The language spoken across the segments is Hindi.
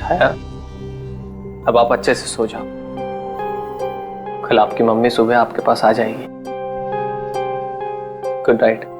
छाया, अब आप अच्छे से सो जाओ। कल आपकी मम्मी सुबह आपके पास आ जाएगी। Good night.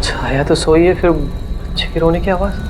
छाया तो सोई है, फिर बच्चे के रोने की आवाज।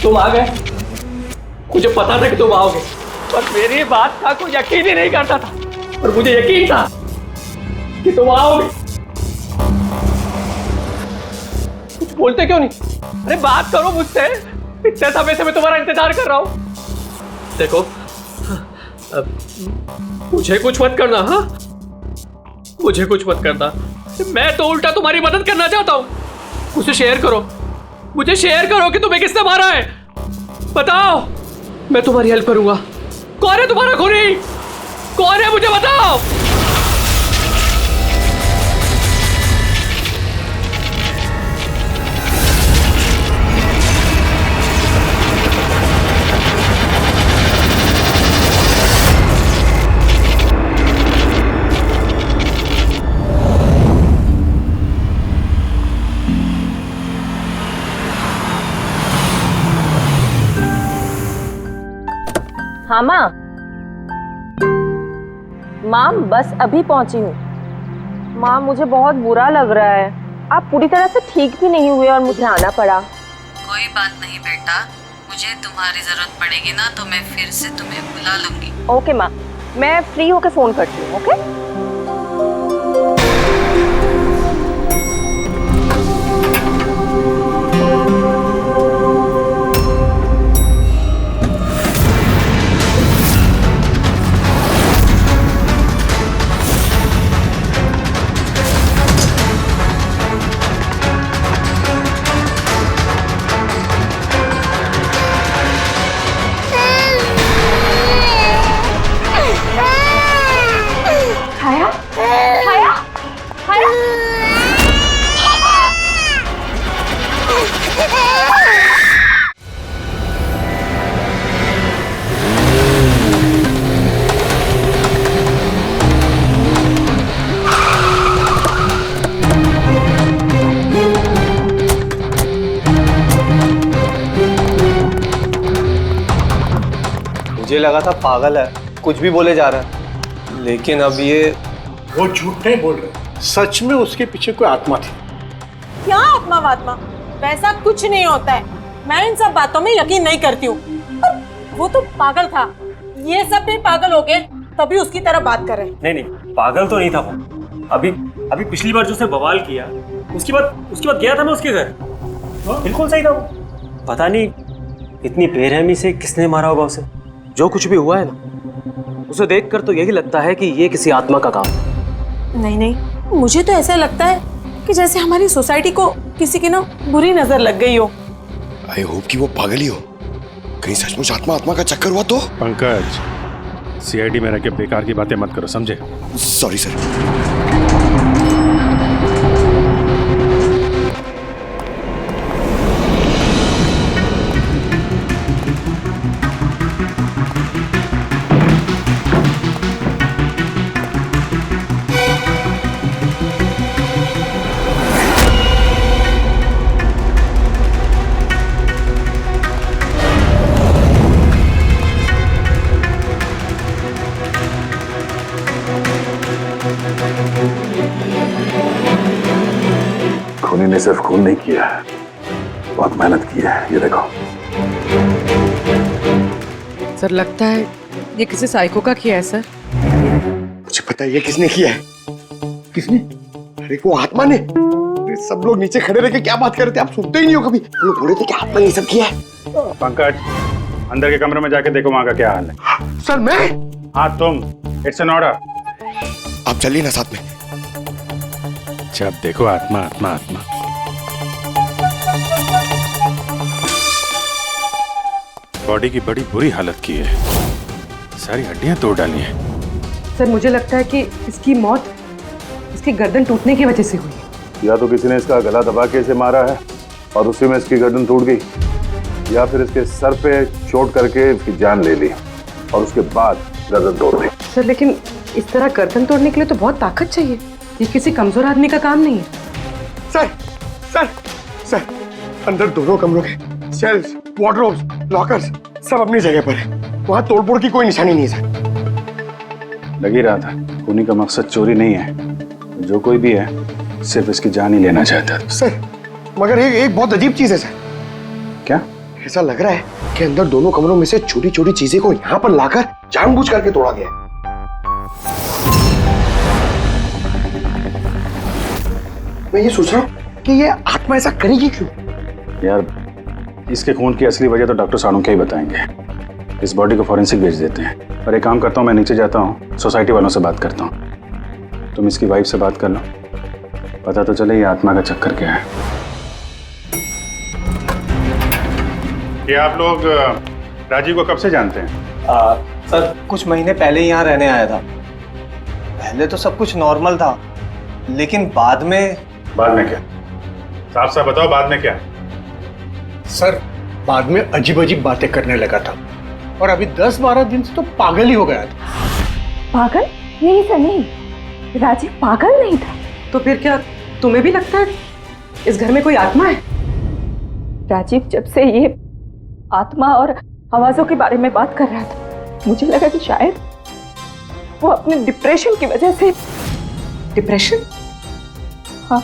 तुम आ गए। मुझे पता था कि तुम आओगे, पर मेरी बात का कोई यकीन ही नहीं करता था, और मुझे यकीन था कि तुम आओगे। कुछ बोलते क्यों नहीं? अरे बात करो मुझसे, इतने समय से मैं तुम्हारा इंतजार कर रहा हूं। देखो, मुझे कुछ मत करना। हाँ, मुझे कुछ मत करना। मैं तो उल्टा तुम्हारी मदद करना चाहता हूं। मुझे शेयर करो, मुझे शेयर करो कि तुम्हें किसने मारा है। बताओ, मैं तुम्हारी हेल्प करूंगा। कौन है तुम्हारा खूनी? कौन है, मुझे बताओ। हाँ माँ, बस अभी पहुंची हूँ। माँ, मुझे बहुत बुरा लग रहा है। आप पूरी तरह से ठीक भी नहीं हुए और मुझे आना पड़ा। कोई बात नहीं बेटा, मुझे तुम्हारी जरूरत पड़ेगी ना तो मैं फिर से तुम्हें बुला लूंगी। ओके माँ, मैं फ्री होके फोन करती हूँ। ओके। मुझे लगा था पागल है, कुछ भी बोले जा रहा है, लेकिन अब ये वो झूठ नहीं बोल रहे, सच में उसके पीछे कोई आत्मा थी। क्या आत्मा वात्मा, वैसा कुछ नहीं होता है। मैं इन सब बातों में यकीन नहीं करती हूँ। वो तो पागल था, ये सब भी पागल हो गए तभी उसकी तरह बात कर रहे हैं। नहीं नहीं, पागल तो नहीं था वो। अभी पिछली बार जो उसने बवाल किया, उसके बाद गया था मैं उसके घर, बिल्कुल सही था वो। पता नहीं इतनी बेरहमी से किसने मारा होगा उसे। जो कुछ भी हुआ है ना, उसे देखकर तो यही लगता है कि ये किसी आत्मा का काम है। नहीं नहीं, मुझे तो ऐसा लगता है कि जैसे हमारी सोसाइटी को किसी की ना बुरी नजर लग गई हो। आई होप कि वो पागल ही हो, कहीं सचमुच आत्मा का चक्कर हुआ तो। पंकज, सीआईडी में रह के बेकार की बातें मत करो, समझे? Sorry sir. खूनी ने सिर्फ खून नहीं किया, बहुत मेहनत की है, ये देखो। सर लगता है ये किसी साइको का किया है सर। मुझे पता है ये किसने किया है। किसने? अरे वो आत्मा ने। अरे सब लोग नीचे खड़े रह के क्या बात कर रहे थे, आप सुनते ही नहीं हो कभी। वो लोग बोल रहे थे कि आत्मा ने ये सब किया है। पंकज, अंदर के कमरे में जाके देखो वहां का क्या हाल है। सर मैं? हाँ तुम, इट्स एन ऑर्डर। आप चलिए ना साथ में। जब देखो आत्मा आत्मा आत्मा। बॉडी की बड़ी बुरी हालत की है, सारी हड्डियां तोड़ डाली हैं। सर मुझे लगता है कि इसकी मौत इसकी गर्दन टूटने की वजह से हुई है। या तो किसी ने इसका गला दबा के इसे मारा है और उसी में इसकी गर्दन टूट गई, या फिर इसके सर पे चोट करके इसकी जान ले ली और उसके बाद गर्दन तोड़ दी। सर लेकिन इस तरह गर्दन तोड़ने के लिए तो बहुत ताकत चाहिए, ये किसी कमजोर आदमी का काम नहीं है। सर सर सर, अंदर दोनों कमरों के सेल्स, वार्डरोब्स, लॉकर्स सब अपनी जगह पर है। वहां तोड़फोड़ की कोई निशानी नहीं है सर। लग ही रहा था, खूनी का मकसद चोरी नहीं है, जो कोई भी है सिर्फ इसकी जान ही लेना चाहता था। सर मगर एक बहुत अजीब चीज है सर। क्या? ऐसा लग रहा है कि अंदर दोनों कमरों में से छोटी छोटी चीजें को यहाँ पर लाकर जानबूझ करके तोड़ा गया है। मैं ये सोच रहा हूँ कि ये आत्मा ऐसा करेगी क्यों? यार इसके खून की असली वजह तो डॉक्टर साणुक्या ही बताएंगे। इस बॉडी को फॉरेंसिक भेज देते हैं। और एक काम करता हूँ, मैं नीचे जाता हूँ, सोसाइटी वालों से बात करता हूँ, तुम इसकी वाइफ से बात कर लो, पता तो चले ये आत्मा का चक्कर क्या है। ये आप लोग राजीव को कब से जानते हैं? सर कुछ महीने पहले ही यहाँ रहने आया था। पहले तो सब कुछ नॉर्मल था, लेकिन बाद में क्या? साफ साफ बताओ, बाद में क्या? सर बाद में अजीब अजीब बातें करने लगा था और अभी 10-12 दिन से तो पागल ही हो गया था। पागल? नहीं सर नहीं, राजीव पागल नहीं था। तो फिर क्या तुम्हें भी लगता है इस घर में कोई आत्मा है? राजीव जब से ये आत्मा और आवाजों के बारे में बात कर रहा था, मुझे लगा कि शायद वो अपने डिप्रेशन की वजह से। डिप्रेशन? हाँ,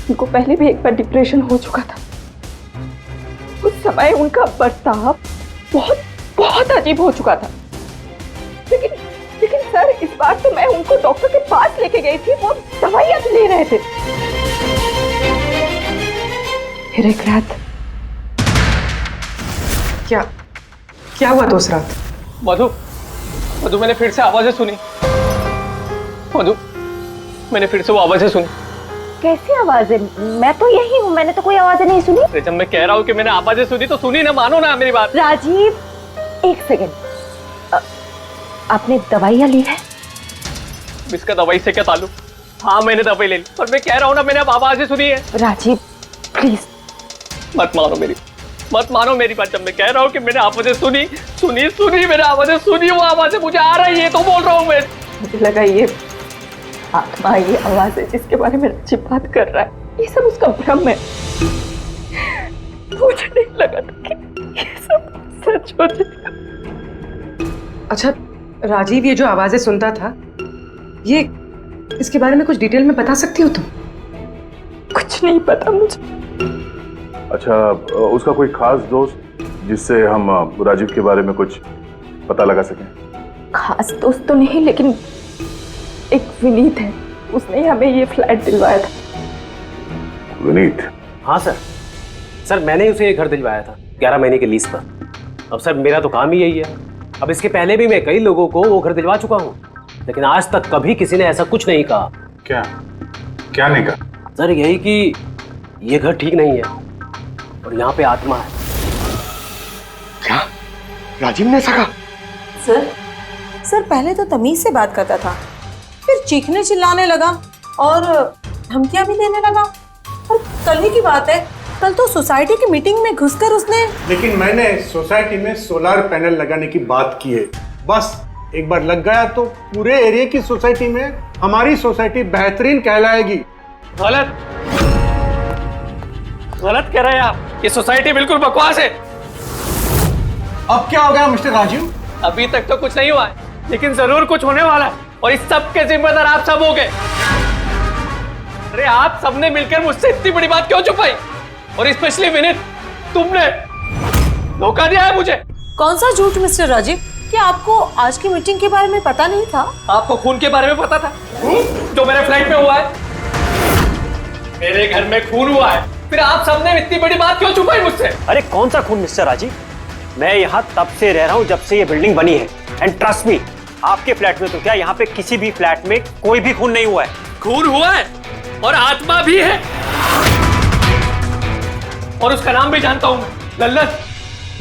उनको पहले भी एक बार डिप्रेशन हो चुका था। उस समय उनका बर्ताव बहुत बहुत अजीब हो चुका था। लेकिन सर इस बार तो मैं उनको डॉक्टर के पास लेके गई थी, वो दवाइयां ले रहे थे। फिर एक रात क्या हुआ दोस्त रात? मधु, मैंने फिर से आवाजें सुनी। मधु, मैंने फिर से वो आवाजें सुनी। कैसी आवाजें? मैं तो यही हूँ, मैंने तो कोई आवाजें नहीं सुनी। जब मैं कह रहा हूँ कि मैंने आवाजें सुनी तो सुनी ना, मानो ना मेरी बात। राजीव एक सेकेंड, आपने दवाइयाँ ली है? इसका दवाई से क्या ताल्लुक? हाँ मैंने दवाई ले ली, पर मैं कह रहा हूँ ना मैंने अब आवाजें सुनी है। राजीव प्लीज मत मानो मेरी बात। जब मैं कह रहा हूँ कि मैंने आवाजें सुनी मैंने आवाजें सुनी, वो आवाजें मुझे आ रही है तो बोल रहा हूँ मैं। मुझे लगा ये आत्मा, ये आवाज है जिसके बारे में राजीव बात कर रहा है, ये सब उसका भ्रम है। मुझे नहीं लगा था छोड़ देगा। अच्छा राजीव, ये जो आवाजें सुनता था, ये इसके बारे में कुछ डिटेल में बता सकती हो तुम? कुछ नहीं पता मुझे। अच्छा, उसका कोई खास दोस्त जिससे हम राजीव के बारे में कुछ पता लगा सकें? खास दोस्त तो नहीं, लेकिन एक विनीत है, उसने हमें ये फ्लैट दिलवाया था। विनीत? हाँ सर मैंने उसे ये घर दिलवाया था 11 महीने के लीज पर। अब सर मेरा तो काम ही यही है। अब इसके पहले भी मैं कई लोगों को वो घर दिलवा चुका हूँ, लेकिन आज तक कभी किसी ने ऐसा कुछ नहीं कहा। क्या क्या नहीं कहा? सर यही कि ये घर ठीक नहीं है और यहाँ पे आत्मा है। क्या राजीव ने ऐसा कहा? सर पहले तो तमीज से बात करता था, फिर चीखने चिल्लाने लगा और धमकियां भी देने लगा। और कल ही की बात है, कल तो सोसाइटी की मीटिंग में घुसकर उसने। लेकिन मैंने सोसाइटी में सोलर पैनल लगाने की बात की है। बस एक बार लग गया तो पूरे एरिया की सोसाइटी में हमारी सोसाइटी बेहतरीन कहलाएगी। गलत कह रहे हैं आप। ये सोसाइटी बिल्कुल बकवास है। अब क्या हो गया मिस्टर राजीव? अभी तक तो कुछ नहीं हुआ है, लेकिन जरूर कुछ होने वाला है, और इस सब के जिम्मेदार आप सब हो गए। अरे आप सबने मिलकर मुझसे इतनी बड़ी बात क्यों छुपाई? और स्पेशली विनीत, तुमने धोखा दिया है मुझे। कौन सा झूठ मिस्टर राजीव? क्या आपको आज की मीटिंग के बारे में पता नहीं था? आपको खून के बारे में पता था जो मेरे फ्लैट में हुआ है? मेरे घर में खून हुआ है, फिर आप सबने इतनी बड़ी बात क्यों छुपाई मुझसे? अरे कौन सा खून मिस्टर राजीव? मैं यहाँ तब से रह रहा हूँ जब से ये बिल्डिंग बनी है, एंड ट्रस्ट मी, आपके फ्लैट में तो क्या, यहाँ पे किसी भी फ्लैट में कोई भी खून नहीं हुआ है। खून हुआ है और आत्मा भी है, और उसका नाम भी जानता हूं मैं, लल्लन।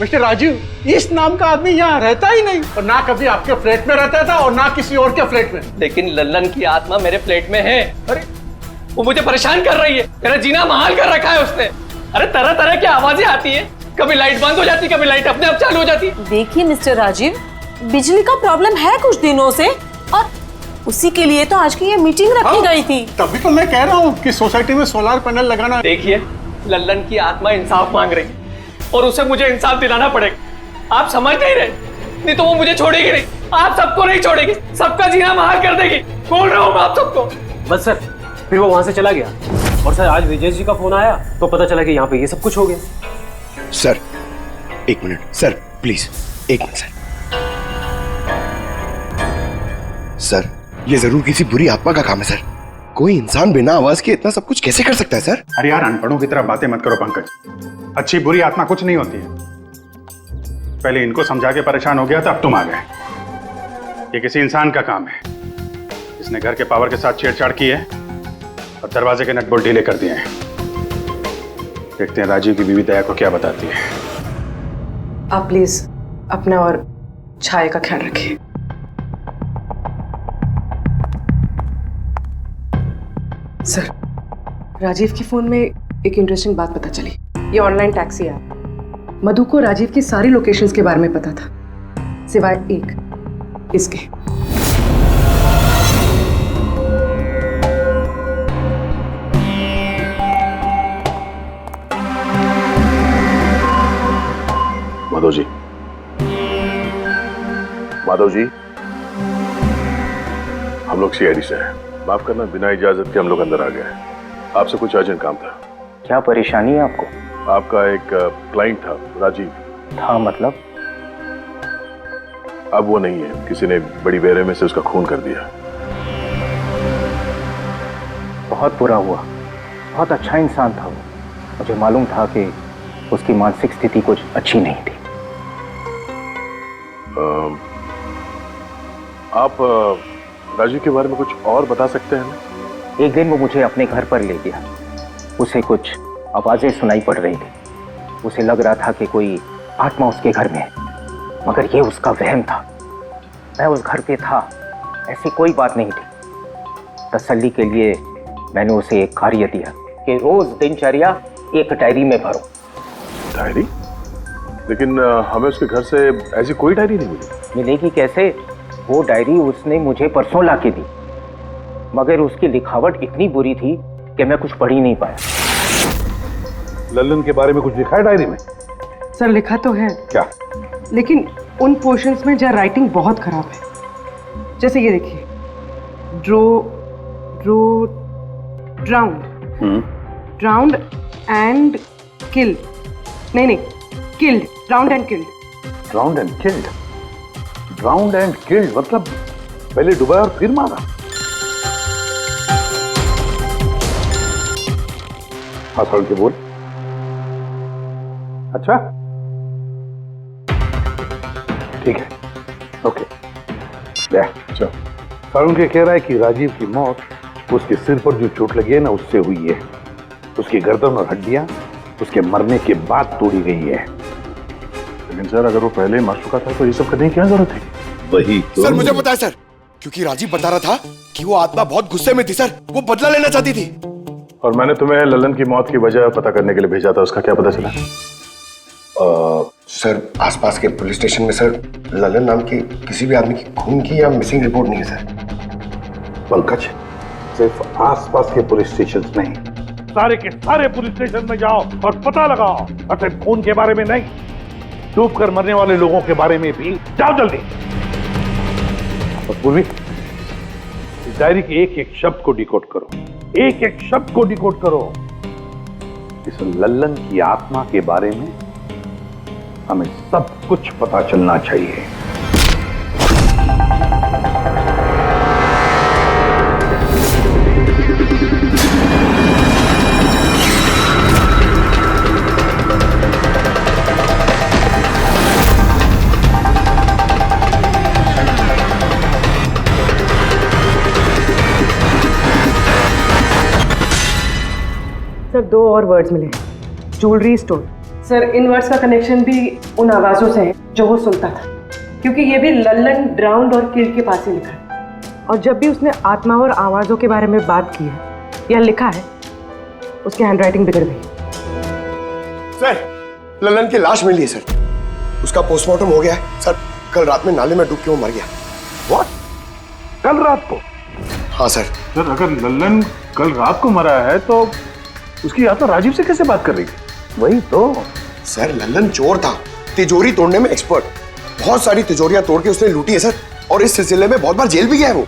मिस्टर राजीव, इस नाम का आदमी यहाँ रहता ही नहीं, और ना कभी आपके फ्लैट में रहता था और ना किसी और के फ्लैट में। लेकिन लल्लन की आत्मा मेरे फ्लैट में है। अरे वो मुझे परेशान कर रही है, मेरा जीना महाल कर रखा है उसने। अरे तरह तरह की आवाजें आती है, कभी लाइट बंद हो जाती, कभी लाइट अपने आप चालू हो जाती। देखिए मिस्टर राजीव, बिजली का प्रॉब्लम है कुछ दिनों से, और उसी के लिए तो आज की ये मीटिंग रखी गई थी। तभी तो मैं कह रहा हूँ कि सोसाइटी में सोलर पैनल लगाना। देखिए, लल्लन की आत्मा इंसाफ मांग रही है, और उसे मुझे इंसाफ दिलाना पड़ेगा। आप समझ नहीं रहे, नहीं तो वो मुझे छोड़ेगी नहीं। आप सबको नहीं छोड़ेगी, सबका जीना महाल कर देगी। बोल रहा हूँ मैं आप सबको। बस सर, फिर वो वहां से चला गया, और सर आज विजय जी का फोन आया तो पता चला कि यहाँ पे ये सब कुछ हो गया। सर एक मिनट सर, प्लीज एक मिनट सर। सर ये जरूर किसी बुरी आत्मा का काम है सर। कोई इंसान बिना आवाज के इतना सब कुछ कैसे कर सकता है सर? अरे यार, अनपढ़ों की तरह बातें मत करो पंकज। अच्छी बुरी आत्मा कुछ नहीं होती है। पहले इनको समझा के परेशान हो गया था, अब तुम आ गए। ये किसी इंसान का काम है, इसने घर के पावर के साथ छेड़छाड़ की है और दरवाजे के नट बोल्ट ढीले कर दिए हैं। देखते हैं राजीव की बीवी दया को क्या बताती है। आप प्लीज अपना और छाया का ख्याल रखिए। सर, राजीव के फोन में एक इंटरेस्टिंग बात पता चली। ये ऑनलाइन टैक्सी ऐप, मधु को राजीव की सारी लोकेशंस के बारे में पता था, सिवाय एक, इसके। माधव जी, माधव जी, हम लोग सीआईडी से हैं। माफ करना, बिना इजाजत के हम लोग अंदर आ गए। आपसे कुछ अर्जेंट काम था। क्या परेशानी है आपको? आपका एक क्लाइंट था, राजीव। था मतलब? अब वो नहीं है, किसी ने बड़ी बेरहमी से उसका खून कर दिया। बहुत बुरा हुआ। बहुत अच्छा इंसान था वो। मुझे मालूम था कि उसकी मानसिक स्थिति कुछ अच्छी नहीं थी। आप राजीव के बारे में कुछ और बता सकते हैं? एक दिन वो मुझे अपने घर पर ले गया। उसे कुछ आवाजें सुनाई पड़ रही थी। उसे लग रहा था कि कोई आत्मा उसके घर में है, मगर ये उसका वहम था। मैं उस घर पे था, ऐसी कोई बात नहीं थी। तसल्ली के लिए मैंने उसे एक कार्य दिया कि रोज दिनचर्या एक डायरी में भरो। डायरी? लेकिन हमें उसके घर से ऐसी कोई डायरी नहीं मिली। मिलेगी कैसे? वो डायरी उसने मुझे परसों ला के दी, मगर उसकी लिखावट इतनी बुरी थी कि मैं कुछ पढ़ ही नहीं पाया। लल्लन के बारे में कुछ लिखा है डायरी में? सर लिखा तो है। क्या? लेकिन उन पोर्शंस में जहाँ राइटिंग बहुत खराब है, जैसे ये देखिए, ड्राउंड एंड किल्ड, नहीं killed, drowned and killed. Drowned and killed, drowned and killed मतलब पहले डुबाया और फिर मारा। हाँ सर के बोल। अच्छा ठीक है, ओके। चलो। सारुण के कह रहा है कि राजीव की मौत उसके सिर पर जो चोट लगी है ना उससे हुई है। उसकी गर्दन और हड्डियां उसके मरने के बाद तोड़ी गई है। लेकिन सर अगर वो पहले ही मर चुका था तो ये सब करने की क्या जरूरत थी? वही तो। सर मुझे पता है सर, क्योंकि राजीव बता रहा था कि वो आत्मा बहुत गुस्से में थी सर, वो बदला लेना चाहती थी। और मैंने तुम्हें ललन की मौत की वजह पता करने के लिए भेजा था, उसका क्या पता चला? सर आसपास के पुलिस स्टेशन में सर ललन नाम के किसी भी आदमी की खून की या मिसिंग रिपोर्ट नहीं है सर। पंकज, सिर्फ आसपास के पुलिस स्टेशन नहीं, सारे के सारे पुलिस स्टेशन में जाओ और पता लगाओ। और सिर्फ खून के बारे में नहीं, डूब कर मरने वाले लोगों के बारे में भी जाओ जल्दी। और पूर्वी, इस डायरी के एक एक शब्द को डिकोड करो, एक एक शब्द को डिकोड करो। इस लल्लन की आत्मा के बारे में हमें सब कुछ पता चलना चाहिए। सर 2 और वर्ड्स मिले, ज्वेलरी स्टोर। सर इन वर्ड्स का कनेक्शन भी उन आवाज़ों से है जो वो सुनता था, क्योंकि ये भी लल्लन, ड्राउंड और किल्ड के पास ही लिखा है। और जब भी उसने आत्मा और आवाज़ों के बारे में बात की है या लिखा है, उसकी हैंडराइटिंग बिगड़ गई। सर ललन की लाश मिली है सर, उसका पोस्टमार्टम हो गया है सर। कल रात में नाले में डूब के वो मर गया। व्हाट? कल रात को? हाँ सर। सर अगर ललन कल रात को मरा है तो उसकी आत्मा राजीव से कैसे बात कर रही थी? वही तो सर, ललन चोर था, तिजोरी तोड़ने में एक्सपर्ट। बहुत सारी तिजोरियां तोड़ के उसने लूटी है सर, और इस सिलसिले में बहुत बार जेल भी गया है वो।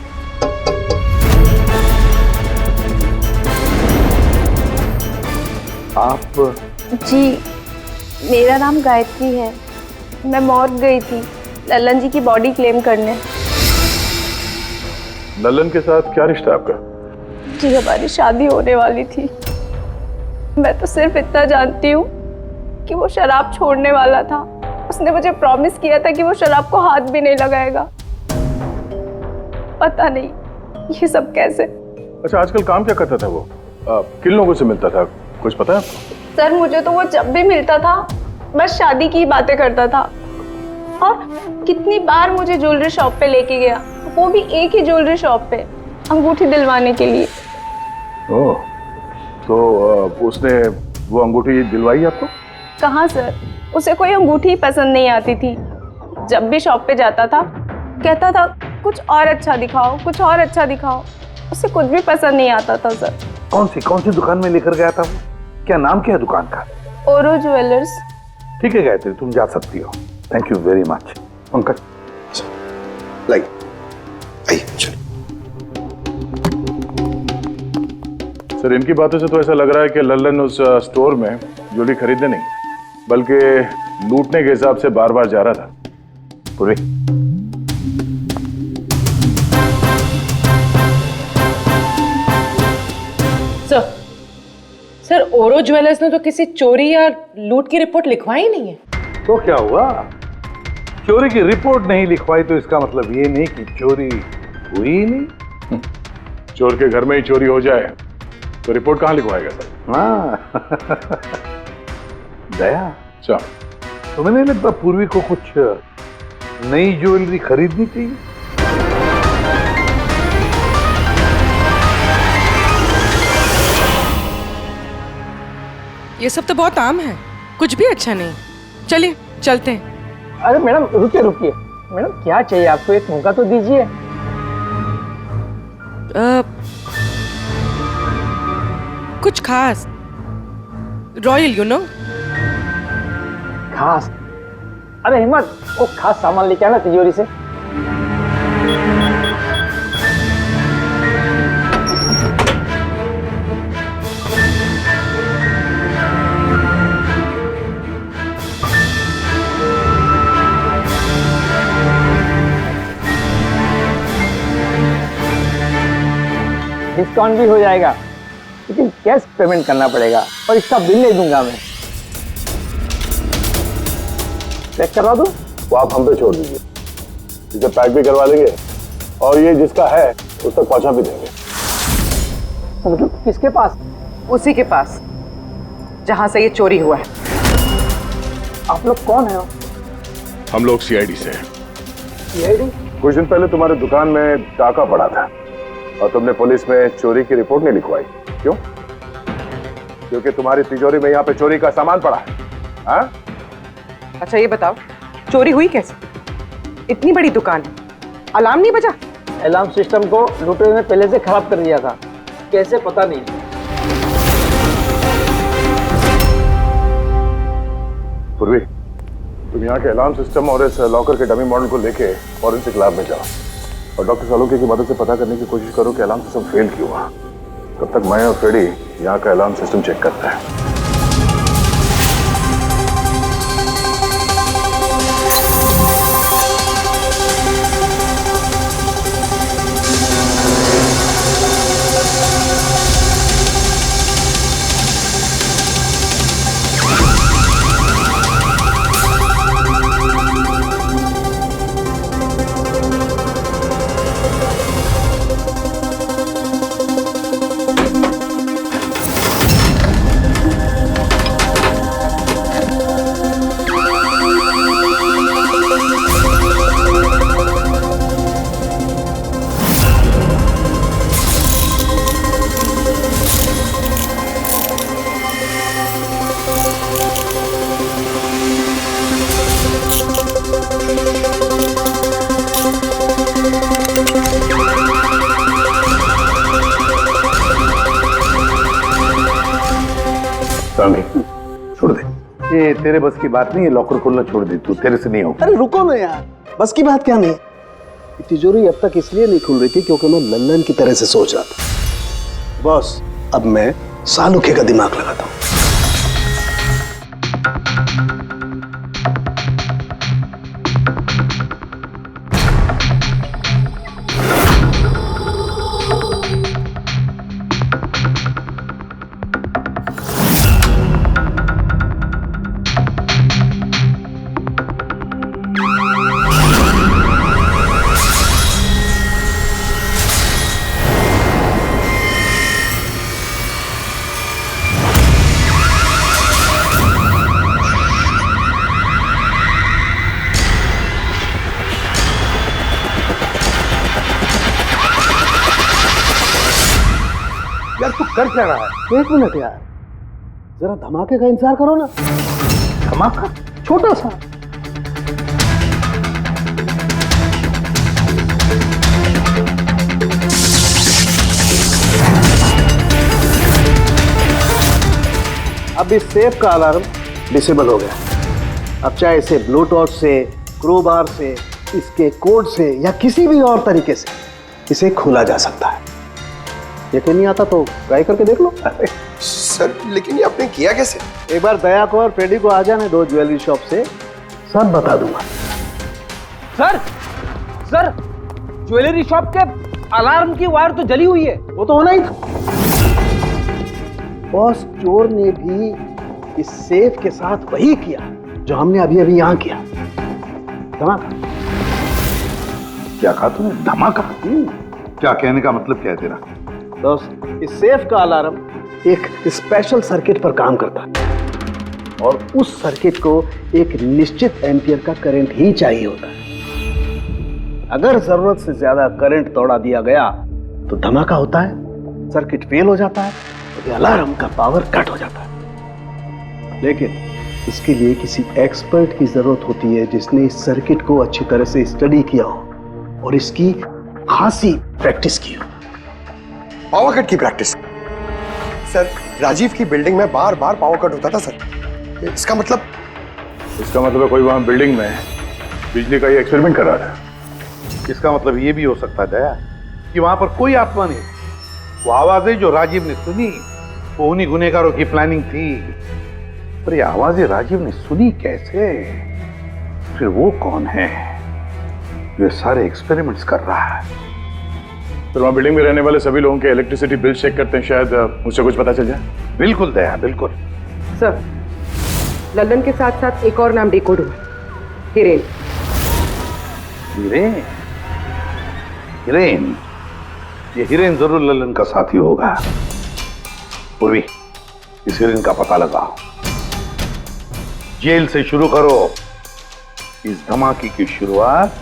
आप? जी मेरा नाम गायत्री है, मैं मॉर्ग गई थी ललन जी की बॉडी क्लेम करने। ललन के साथ क्या रिश्ता है आपका? जी हमारी शादी होने वाली थी। मैं तो सिर्फ इतना जानती हूँ कि वो शराब छोड़ने वाला था। उसने मुझे प्रॉमिस किया था कि वो शराब को हाथ भी नहीं लगाएगा। पता नहीं ये सब कैसे। अच्छा आजकल काम क्या करता था वो? किन लोगों से मिलता था, कुछ पता है आपको? सर मुझे तो वो जब भी मिलता था बस शादी की बातें करता था, और कितनी बार मुझे ज्वेलरी शॉप पे लेके गया, वो भी एक ही ज्वेलरी शॉप पे, अंगूठी दिलवाने के लिए। ओह, तो उसने वो अंगूठी दिलवाई आपको? कहाँ सर, उसे कोई अंगूठी पसंद नहीं आती थी। जब भी शॉप पे जाता था कहता था कुछ और अच्छा दिखाओ, कुछ और अच्छा दिखाओ। उसे कुछ भी पसंद नहीं आता था सर। कौन सी दुकान में लेकर गया था वो? क्या नाम क्या है दुकान का? ओरो ज्वेलर्स। ठीक है गायत्री, तुम जा सकती हो। Thank you very much. Pankaj like चलो। सर इनकी बातों से तो ऐसा लग रहा है कि लल्लन उस स्टोर में ज्वेलरी खरीदने नहीं बल्कि लूटने के हिसाब से बार बार जा रहा था। पूरी सर ओरो ज्वेलर्स ने तो किसी चोरी या लूट की रिपोर्ट लिखवाई नहीं है। तो क्या हुआ? चोरी की रिपोर्ट नहीं लिखवाई तो इसका मतलब ये नहीं कि चोरी हुई ही नहीं। चोर के घर में ही चोरी हो जाए तो रिपोर्ट कहाँ लिखवाएगा सर? हाँ दया, अच्छा तुम्हें नहीं लगता पूर्वी को कुछ नई ज्वेलरी खरीदनी चाहिए? ये सब तो बहुत आम है, कुछ भी अच्छा नहीं। चलिए चलते हैं। अरे मैडम रुकिए रुकिए, मैडम क्या चाहिए आपको, एक मौका तो दीजिए। कुछ खास, रॉयल यू नो। खास? अरे हिम्मत, वो खास सामान लेके आना तिजोरी से। डिस्काउंट भी हो जाएगा, लेकिन कैश पेमेंट करना पड़ेगा और इसका बिल नहीं दूंगा मैं। पैक करवा दूं? वो आप हम पे छोड़ दीजिए, इसे पैक भी करवा लेंगे और ये जिसका है उस तक पहुंचा भी देंगे। मतलब किसके पास? उसी के पास जहां से ये चोरी हुआ है। आप लोग कौन है? हम लोग सीआईडी से हैं। सीआईडी? कुछ दिन पहले तुम्हारे दुकान में डाका पड़ा था और तुमने पुलिस में चोरी की रिपोर्ट नहीं लिखवाई, क्यों? क्योंकि तुम्हारी तिजोरी में यहाँ पे चोरी का सामान पड़ा है। हाँ? अच्छा ये बताओ, चोरी हुई कैसे? इतनी बड़ी दुकान है, अलार्म नहीं बजा? अलार्म सिस्टम को लुटेरे ने पहले से खराब कर दिया था, कैसे पता नहीं। पूर्वी, तुम यहाँ के अलार्म सिस्टम और इस लॉकर के डमी मॉडल को लेके फॉरेंसिक लैब में जाओ और डॉक्टर सालुके की मदद से पता करने की कोशिश करो कि अलार्म सिस्टम फेल क्यों हुआ। तब तक मैं और फ्रेडी यहाँ का अलार्म सिस्टम चेक करते हैं। छोड़ दे, ये तेरे बस की बात नहीं है। लॉकर खोलना छोड़ दे, तू तेरे से नहीं होगा। अरे रुको ना यार, बस की बात क्या नहीं। तिजोरी अब तक इसलिए नहीं खुल रही थी क्योंकि मैं लल्लन की तरह से सोच रहा था। बॉस, अब मैं सालुके का दिमाग लगाता हूं। यार तू कर क्या रहा है? एक मिनट यार, जरा धमाके का इंतजार करो ना। धमाका? छोटा सा। अब इस सेफ का अलार्म डिसेबल हो गया। अब चाहे इसे ब्लूटूथ से, क्रोबार से, इसके कोड से या किसी भी और तरीके से इसे खोला जा सकता है। यकीन नहीं आता तो ट्राई करके देख लो। सर लेकिन ये आपने किया कैसे? एक बार दया को और फ्रेडी को आ जाने दो ज्वेलरी शॉप से, सब बता दूंगा। सर ज्वेलरी शॉप के अलार्म की वायर तो जली हुई है। वो तो होना ही था। बॉस, चोर ने भी इस सेफ के साथ वही किया जो हमने अभी अभी यहां किया। धमाका। क्या कहा तूने? धमाका? क्या कहने का मतलब क्या है तेरा? दोस्त, इस सेफ का अलार्म एक स्पेशल सर्किट पर काम करता है और उस सर्किट को एक निश्चित एम्पियर का करंट ही चाहिए होता है। अगर जरूरत से ज्यादा करंट दौड़ा दिया गया तो धमाका होता है, सर्किट फेल हो जाता है और अलार्म का पावर कट हो जाता है। लेकिन इसके लिए किसी एक्सपर्ट की जरूरत होती है जिसने इस सर्किट को अच्छी तरह से स्टडी किया हो और इसकी खासी प्रैक्टिस की हो। पावर कट की प्रैक्टिस? सर राजीव की बिल्डिंग में बार बार पावर कट होता था सर। इसका मतलब इसका मतलब कोई वहां बिल्डिंग में बिजली का ये एक्सपेरिमेंट कर रहा था। इसका मतलब ये भी हो सकता है दया कि वहां पर कोई आत्मा नहीं, वो आवाजें जो राजीव ने सुनी वो उन्हीं गुनहगारों की प्लानिंग थी। पर ये आवाजें राजीव ने सुनी कैसे? फिर वो कौन है जो ये सारे एक्सपेरिमेंट्स कर रहा है? फिर वहां बिल्डिंग में रहने वाले सभी लोगों के इलेक्ट्रिसिटी बिल चेक करते हैं, शायद मुझसे कुछ पता चल जाए। बिल्कुल दया, बिल्कुल। सर, लल्लन के साथ साथ एक और नाम डिकोड हुआ, हिरेन। हिरेन? हिरेन? ये हिरेन जरूर लल्लन का साथी होगा। पूर्वी, इस हिरेन का पता लगाओ। जेल से शुरू करो। इस धमाके की शुरुआत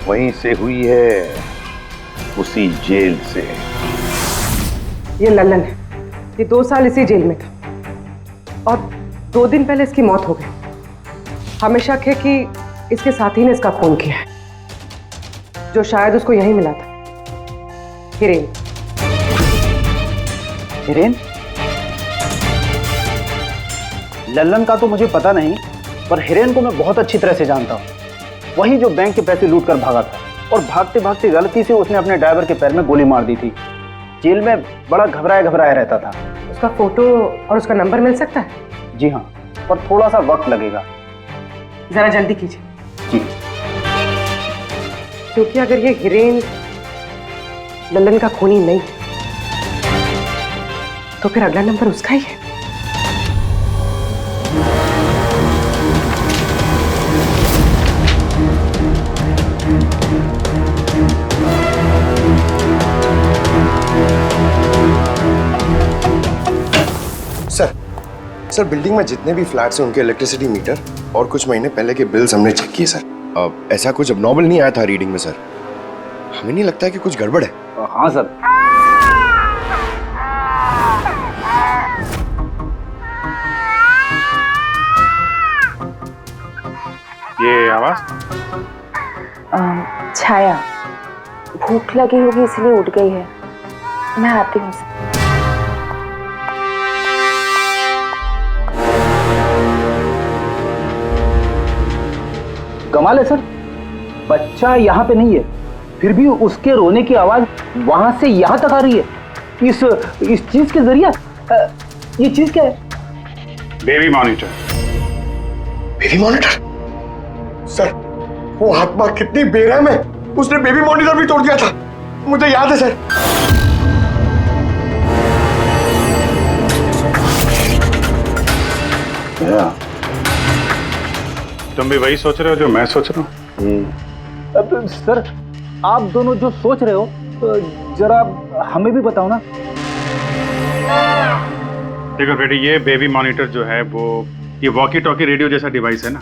वहीं से हुई है, उसी जेल से। ये लल्लन है, ये 2 साल इसी जेल में था और 2 दिन पहले इसकी मौत हो गई। हमें शक है कि इसके साथी ने इसका खून किया है, जो शायद उसको यहीं मिला था। हिरेन। हिरेन? लल्लन का तो मुझे पता नहीं, पर हिरेन को मैं बहुत अच्छी तरह से जानता हूँ। वही जो बैंक के पैसे लूट कर भागा था और भागते भागते गलती से उसने अपने ड्राइवर के पैर में गोली मार दी थी। जेल में बड़ा घबराया घबराया रहता था। उसका फोटो और उसका नंबर मिल सकता है? जी हाँ, पर थोड़ा सा वक्त लगेगा। जरा जल्दी कीजिए। जी। क्योंकि अगर ये हिरेन लल्लन का खूनी नहीं तो फिर अगला नंबर उसका ही है। सर, बिल्डिंग में जितने भी फ्लैट्स हैं उनके इलेक्ट्रिसिटी मीटर और कुछ महीने पहले के बिल्स हमने चेक किए सर। ऐसा कुछ अबनॉर्मल नहीं आया था रीडिंग में सर। हमें नहीं लगता है कि कुछ गड़बड़ है। हाँ सर। ये आवाज? छाया, भूख लगी होगी इसलिए उठ गई है। मैं आती हूँ। कमाल है सर, बच्चा यहाँ पे नहीं है, फिर भी उसके रोने की आवाज वहां से यहाँ तक आ रही है। इस चीज के जरिए ये चीज क्या है? Baby monitor. Baby monitor? Sir, वो आत्मा कितनी बेरहम है, उसने बेबी मॉनिटर भी तोड़ दिया था, मुझे याद है सर। तुम भी वही सोच रहे हो जो मैं सोच रहा हूँ? अब सर, आप दोनों जो सोच रहे हो जरा हमें भी बताओ ना। देखो बेटी, ये बेबी मॉनिटर जो है वो ये वॉकी टॉकी रेडियो जैसा डिवाइस है ना।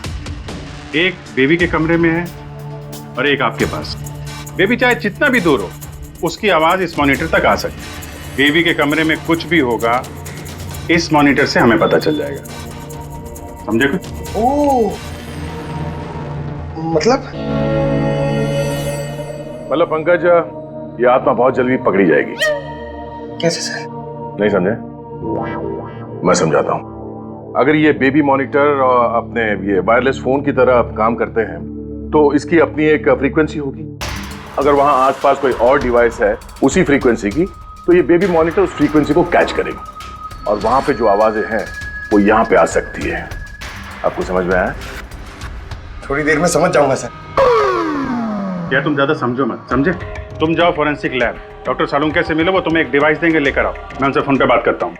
एक बेबी के कमरे में है और एक आपके पास। बेबी चाहे जितना भी दूर हो, उसकी आवाज इस मॉनिटर तक आ सकती है। बेबी के कमरे में कुछ भी होगा, इस मॉनिटर से हमें पता चल जाएगा। समझे कुछ? ओह, मतलब पंकज, ये आत्मा बहुत जल्दी पकड़ी जाएगी। कैसे सर? नहीं समझे? मैं समझाता हूँ। अगर ये बेबी मॉनिटर अपने ये वायरलेस फोन की तरह काम करते हैं तो इसकी अपनी एक फ्रीक्वेंसी होगी। अगर वहां आसपास कोई और डिवाइस है उसी फ्रीक्वेंसी की, तो ये बेबी मॉनिटर उस फ्रीक्वेंसी को कैच करेगी और वहां पे जो आवाजें हैं वो यहाँ पे आ सकती है। आपको समझ में आया? थोड़ी देर में समझ जाऊंगा सर। क्या तुम ज्यादा समझो मत, समझे? तुम जाओ फॉरेंसिक लैब, डॉक्टर सालुंके से मिलो, वो तुम्हें एक डिवाइस देंगे, लेकर आओ। मैं उनसे फोन पे बात करता हूँ।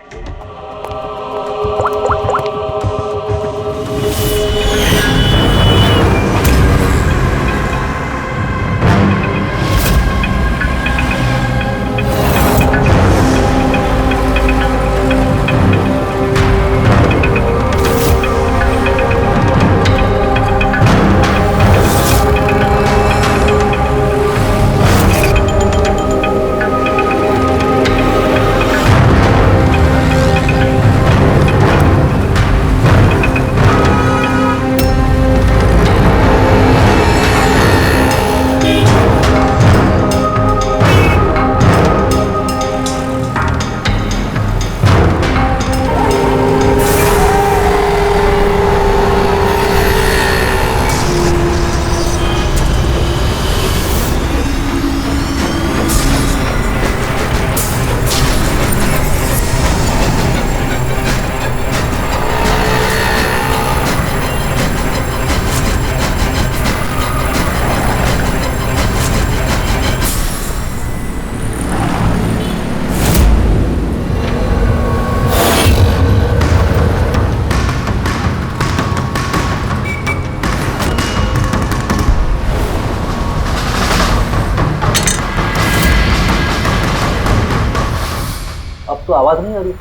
आवाज नहीं आ रही,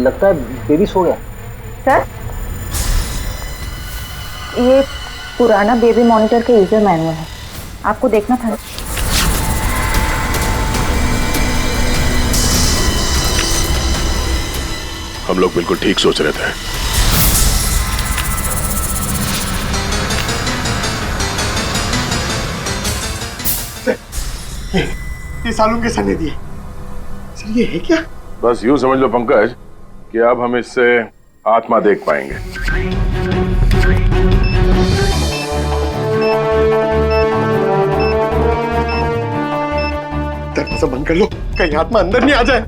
लगता है बेबी सो गया। सर, ये पुराना बेबी मॉनिटर का यूजर मैनुअल है, आपको देखना था। हम लोग बिल्कुल ठीक सोच रहे थे। ये सालून के सर ने दिए। सर ये है क्या? बस यूं समझ लो पंकज कि अब हम इससे आत्मा देख पाएंगे। दरवाजा बंद कर लो, कहीं आत्मा अंदर नहीं आ जाए।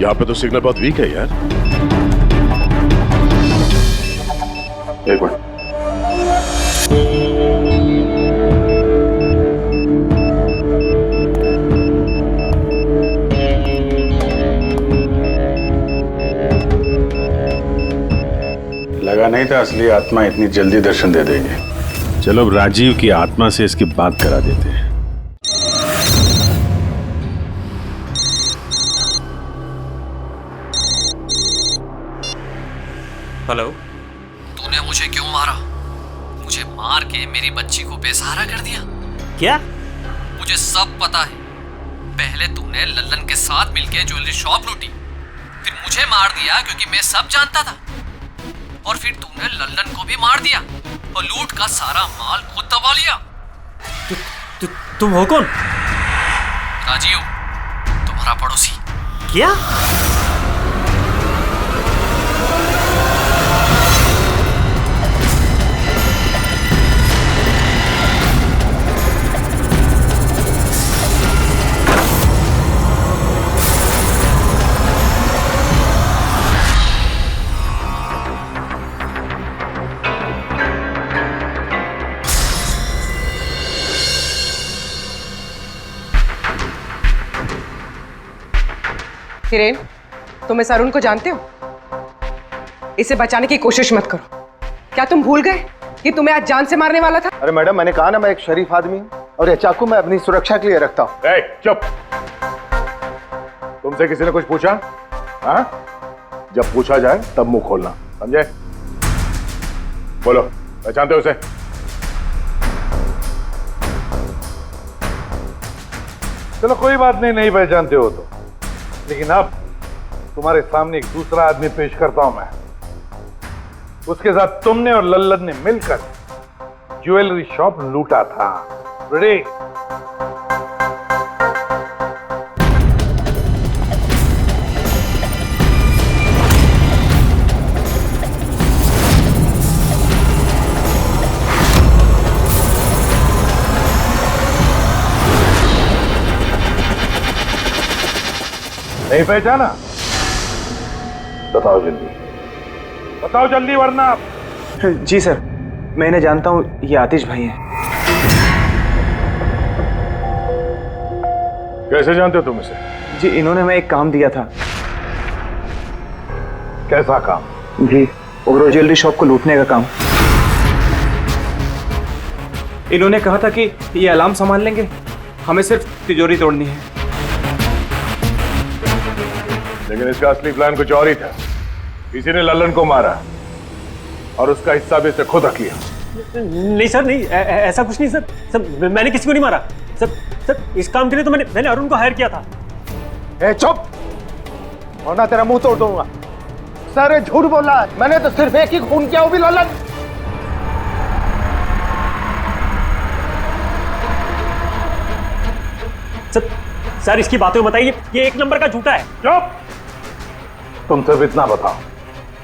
यहाँ पे तो सिग्नल बहुत वीक है यार। एक मिनट। लगा नहीं था असली आत्मा इतनी जल्दी दर्शन दे देगी। चलो अब राजीव की आत्मा से इसकी बात करा देते हैं। हेलो। तूने मुझे क्यों मारा? मुझे मार के मेरी बच्ची को बेसहारा कर दिया। क्या? मुझे सब पता है। पहले तूने लल्लन के साथ मिलकर ज्वेलरी शॉप लूटी, फिर मुझे मार दिया क्योंकि मैं सब जानता था, और फिर तूने लल्लन को भी मार दिया और लूट का सारा माल खुद दबा लिया। तुम हो कौन? राजीव, तुम्हारा पड़ोसी। क्या? हिरेन, तुम इस अरुण को जानते हो? इसे बचाने की कोशिश मत करो। क्या तुम भूल गए कि तुम्हें आज जान से मारने वाला था? अरे मैडम, मैंने कहा ना मैं एक शरीफ आदमी हूँ, और ये चाकू मैं अपनी सुरक्षा के लिए रखता हूँ। चुप। तुमसे किसी ने कुछ पूछा? हाँ? जब पूछा जाए तब मुंह खोलना, समझे? बोलो, पहचानते हो उसे? चलो कोई बात नहीं, नहीं पहचानते हो तो, लेकिन अब तुम्हारे सामने एक दूसरा आदमी पेश करता हूं मैं। उसके साथ तुमने और लल्लन ने मिलकर ज्वेलरी शॉप लूटा था। रेडी? नहीं पहचाना? बताओ जल्दी, बताओ जल्दी, वरना। जी सर, मैं इन्हें जानता हूँ, ये आतिश भाई हैं। कैसे जानते हो तुम इसे? जी, इन्होंने हमें एक काम दिया था। कैसा काम? जी, ओवरो ज्वेलरी शॉप को लूटने का काम। इन्होंने कहा था कि ये अलार्म संभाल लेंगे, हमें सिर्फ तिजोरी तोड़नी है। लेकिन इसका असली प्लान कुछ और ही था। किसी ने लल्लन को मारा और उसका हिस्सा भी इसे खुद रख लिया। नहीं सर, नहीं, ऐसा कुछ नहीं सर। सर, मैंने किसी को नहीं मारा सर। इस काम के लिए तो मैंने अरुण को हायर किया था। ए चुप, वरना तेरा मुंह तोड़ दूंगा। सर, झूठ बोल रहा है, मैंने तो सिर्फ एक ही खून किया, वो भी लल्लन। सर इसकी बातें बताइए, ये एक नंबर का झूठा है। चुप! तुम सिर्फ इतना बताओ,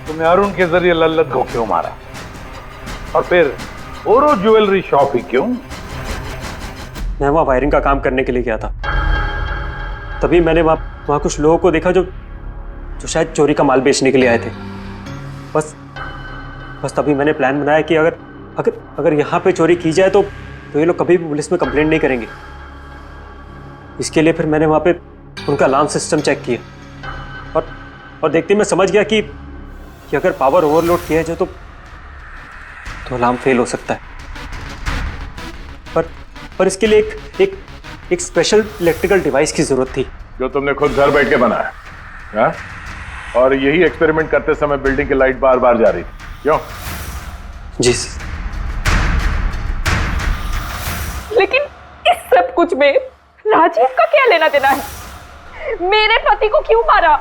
तुमने अरुण के जरिए लल्लन को क्यों मारा, और फिर ओरो ज्वेलरी शॉप ही क्यों? मैं वहां वायरिंग का काम करने के लिए गया था। तभी मैंने वहां कुछ लोगों को देखा जो शायद चोरी का माल बेचने के लिए आए थे। बस तभी मैंने प्लान बनाया कि अगर यहाँ पे चोरी की जाए तो ये लोग कभी भी पुलिस में कंप्लेंट नहीं करेंगे। इसके लिए फिर मैंने वहाँ पे उनका अलार्म सिस्टम चेक किया, और देखते मैं समझ गया कि अगर पावर ओवरलोड किया जाए तो अलार्म फेल हो सकता है। पर इसके लिए एक स्पेशल इलेक्ट्रिकल डिवाइस की जरूरत थी जो तुमने खुद घर बैठ के बनाया, हाँ? और यही एक्सपेरिमेंट करते समय बिल्डिंग की लाइट बार बार जा रही थी, क्यों? जी। लेकिन इस सब कुछ में राजीव का क्या लेना देना है? मेरे पति को क्यों मारा?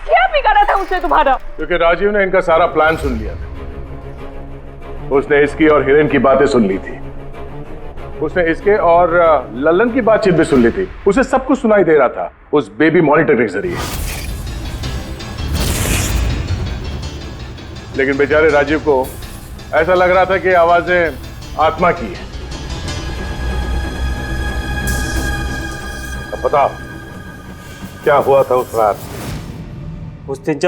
क्या बिगाड़ा था उसने तुम्हारा? क्योंकि राजीव ने इनका सारा प्लान सुन लिया था। उसने इसकी और हिरेन की बातें सुन ली थी। उसने इसके और लल्लन की बातचीत भी सुन ली थी। उसे सब कुछ सुनाई दे रहा था उस बेबी मॉनिटर के जरिए। लेकिन बेचारे राजीव को ऐसा लग रहा था कि आवाजें आत्मा की है। अब बताओ क्या हुआ था उस रात? उस दिन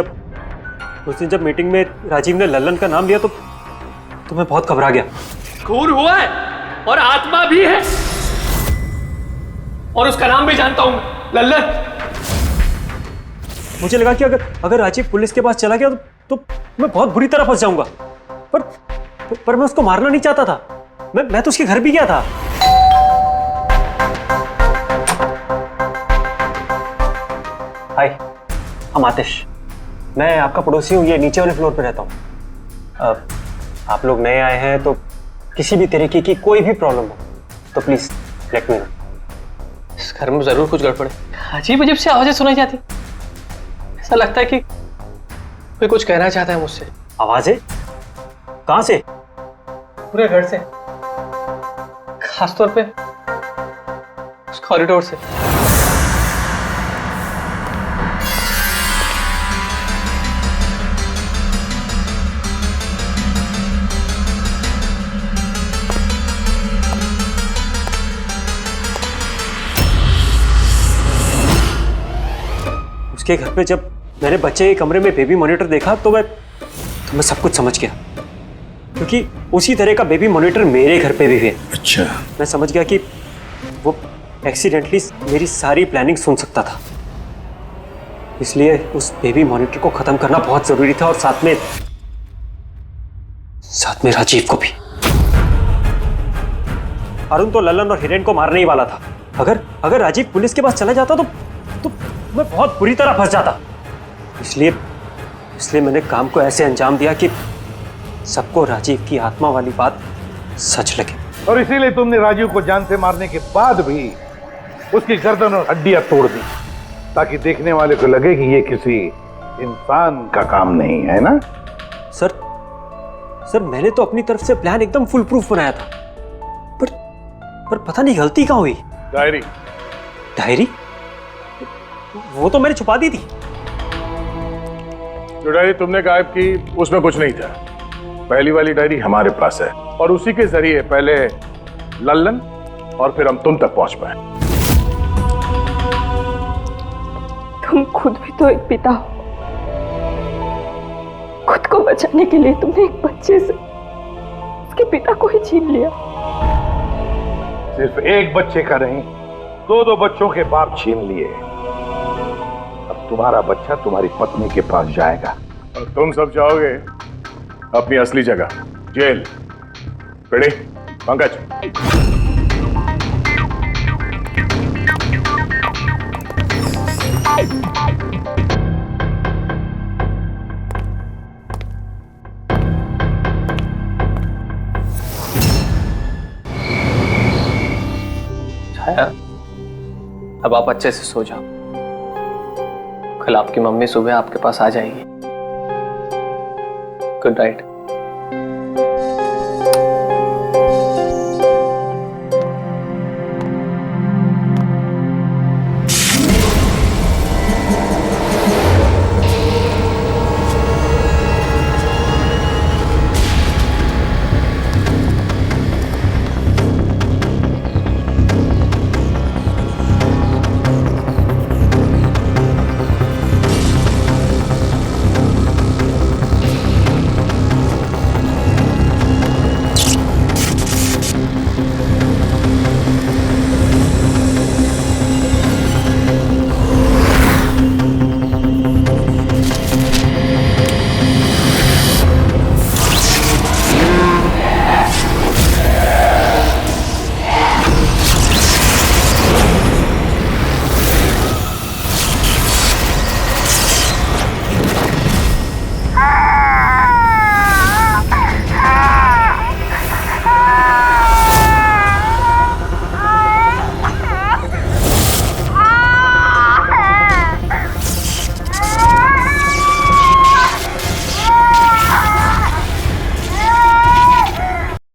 जब मीटिंग में राजीव ने लल्लन का नाम लिया तो मैं बहुत घबरा गया। खून हुआ है और आत्मा भी है, और उसका नाम भी जानता हूं, लल्लन। मुझे लगा कि अगर राजीव पुलिस के पास चला गया तो मैं बहुत बुरी तरह फंस जाऊंगा। पर मैं उसको मारना नहीं चाहता था। मैं तो उसके घर भी गया था। हाय, हम आतिश। मैं आपका पड़ोसी हूँ, ये नीचे वाले फ्लोर पे रहता हूँ। आप लोग नए आए हैं तो किसी भी तरीके की कोई भी प्रॉब्लम हो तो प्लीज लेट मी नो। इस घर में जरूर कुछ गड़बड़ है। अजीब अजीब से आवाजें सुनाई जाती। ऐसा लगता है कि कोई कुछ कहना चाहता है मुझसे। आवाजें? कहां से? पूरे घर से, खासतौर पे उस कॉरिडोर से। उसके घर पे जब मैंने बच्चे के कमरे में बेबी मॉनिटर देखा तो मैं सब कुछ समझ गया, क्योंकि उसी तरह का बेबी मॉनिटर मेरे घर पे भी है। अच्छा। मैं समझ गया कि वो एक्सीडेंटली मेरी सारी प्लानिंग सुन सकता था, इसलिए उस बेबी मॉनिटर को खत्म करना बहुत जरूरी था, और साथ में राजीव को भी। अरुण तो लल्लन और हिरेन को मारने ही वाला था। अगर राजीव पुलिस के पास चला जाता तो मैं बहुत बुरी तरह फंस जाता। इसलिए मैंने काम को ऐसे अंजाम दिया कि सबको राजीव की आत्मा वाली बात सच लगे। और इसीलिए तुमने राजीव को जान से मारने के बाद भी उसकी गर्दन और हड्डियां तोड़ दी, ताकि देखने वाले को लगे कि ये किसी इंसान का काम नहीं है ना? सर मैंने तो अपनी तरफ से प्लान एकदम फुल प्रूफ बनाया था, पर पता नहीं गलती कहाँ हुई। डायरी? वो तो मैंने छुपा दी थी। जो डायरी तुमने गायब की उसमें कुछ नहीं था। पहली वाली डायरी हमारे पास है, और उसी के जरिए पहले लल्लन और फिर हम तुम तक पहुंच पाए। तुम खुद भी तो एक पिता हो। खुद को बचाने के लिए तुमने एक बच्चे से उसके पिता को ही छीन लिया। सिर्फ एक बच्चे का नहीं, दो बच्चों के बाप छीन लिए। अब तुम्हारा बच्चा तुम्हारी पत्नी के पास जाएगा और तुम सब जाओगे अपनी असली जगह, जेल। रेडी पंकज? छाया, अब आप अच्छे से सो जाओ। कल आपकी मम्मी सुबह आपके पास आ जाएगी। Good night.